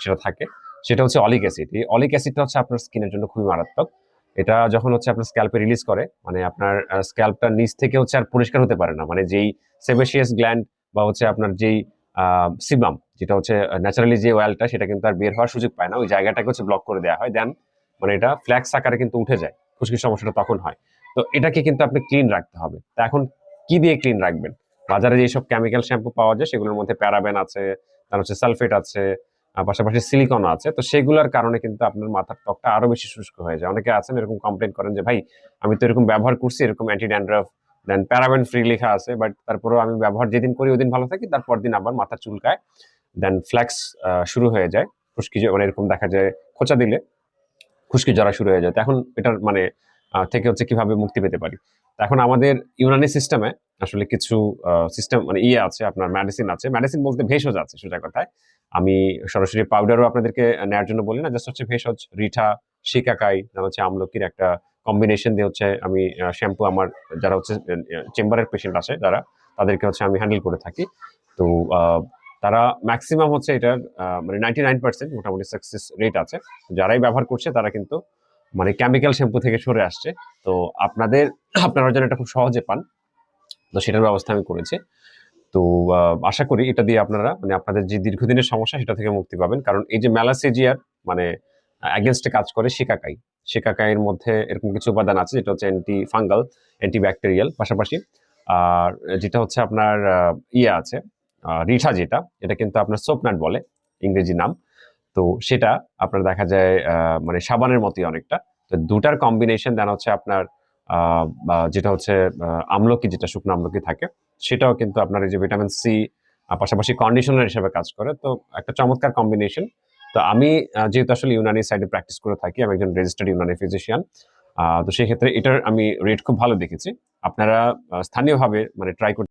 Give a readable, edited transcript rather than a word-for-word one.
সেটা থাকে, সেটা হচ্ছে অলিক অ্যাসিড। এই অলিক অ্যাসিডটা হচ্ছে আপনার স্কিনের জন্য খুবই মারাত্মক। এটা যখন হচ্ছে আপনার স্ক্যাল্পে রিলিজ করে, মানে আপনার স্ক্যাল্পটা নিচ থেকে হচ্ছে আর পরিষ্কার হতে পারে না, মানে যেই সেবাসিয়াস গ্ল্যান্ড বা হচ্ছে আপনার যেই সিবাম, যেটা হচ্ছে ন্যাচারালি যে অয়েলটা, সেটা কিন্তু আর বের হওয়ার সুযোগ পায় না, ওই জায়গাটাকে হচ্ছে ব্লক করে দেওয়া হয়। দেন মানে এটা ফ্ল্যাক্স আকারে কিন্তু উঠে যায়, খুশকির সমস্যাটা তখন হয়। তো এটাকে কিন্তু আপনি ক্লিন রাখতে হবে। তা এখন কি দিয়ে ক্লিন রাখবেন? বাজারে যেসব কেমিক্যাল শ্যাম্পু পাওয়া যায় সেগুলোর মধ্যে প্যারাবেন আছে, তার হচ্ছে সালফেট আছে, পাশাপাশি সিলিকন আছে। তো সেগুলোর কারণে কিন্তু আপনার মাথার ত্বকটা আরো বেশি শুষ্ক হয়ে যায়। অনেকে আছেন এরকম কমপ্লেন করেন যে ভাই, আমি তো এরকম ব্যবহার করছি, এরকম অ্যান্টি ড্যান্ড্রাফ দেন প্যারাবেন ফ্রি লেখা আছে, বাট তারপরেও আমি ব্যবহার যেদিন করি ওদিন ভালো থাকি, তারপর দিন আবার মাথা চুলকায়, দেন ফ্ল্যাক্স শুরু হয়ে যায়, খুশকি মানে এরকম দেখা যায় খোঁচা দিলে খুশকি জরা শুরু হয়ে যায়। তো এখন এটার মানে থেকে হচ্ছে কিভাবে মুক্তি পেতে পারি? তো এখন আমাদের ইউনানি সিস্টেমে আসলে কিছু সিস্টেম মানে আছে, আপনার মেডিসিন আছে। মেডিসিন বলতে ভেষজ আছে সোজা কথায়। আমি সরাসরি পাউডারও আপনাদেরকে নেওয়ার জন্য বলি না, জাস্ট হচ্ছে ভেষজ, রিঠা, শিকাকাই, হচ্ছে আমলকির একটা কম্বিনেশন দিয়ে হচ্ছে আমি শ্যাম্পু আমার যারা হচ্ছে চেম্বারের পেশেন্ট আছে যারা, তাদেরকে হচ্ছে আমি হ্যান্ডেল করে থাকি। তো তারা ম্যাক্সিমাম হচ্ছে এটার মানে 99% মোটামুটি সাকসেস রেট আছে। যারাই ব্যবহার করছে তারা কিন্তু মানে কেমিক্যাল শ্যাম্পু থেকে সরে আসছে। তো আপনারা যেন এটা খুব সহজে পান, তো সেটার ব্যবস্থা আমি করেছি। তো আশা করি এটা দিয়ে আপনারা মানে আপনাদের যে দীর্ঘদিনের সমস্যা সেটা থেকে মুক্তি পাবেন। কারণ এই যে ম্যালাসেজিয়ার মানে এগেনস্টে কাজ করে শিকাকাই। শিকাকাইয়ের মধ্যে এরকম কিছু উপাদান আছে যেটা হচ্ছে অ্যান্টি ফাঙ্গাল, অ্যান্টি ব্যাকটেরিয়াল, পাশাপাশি আর যেটা হচ্ছে আপনার আছে রিঠা, যেটা এটা কিন্তু আপনার সোপনাট বলে ইংরেজি নাম। তো সেটা আপনার দেখা যায় মানে সাবানের মতোই অনেকটা। তো দুটার কম্বিনেশন দেন হচ্ছে আপনার যেটা হচ্ছে আমলকি, যেটা শুকনো আমলকি থাকে, সেটাও কিন্তু আপনার এই যে ভিটামিন সি পাশাপাশি কন্ডিশনার হিসেবে কাজ করে। তো একটা চমৎকার কম্বিনেশন। তো আমি যেহেতু আসলে ইউনানি সাইডে প্র্যাকটিস করে থাকি, আমি একজন রেজিস্টার্ড ইউনানি ফিজিশিয়ান। তো সেই ক্ষেত্রে এটার আমি রেট খুব ভালো দেখেছি। আপনারা স্থানীয়ভাবে মানে ট্রাই করতে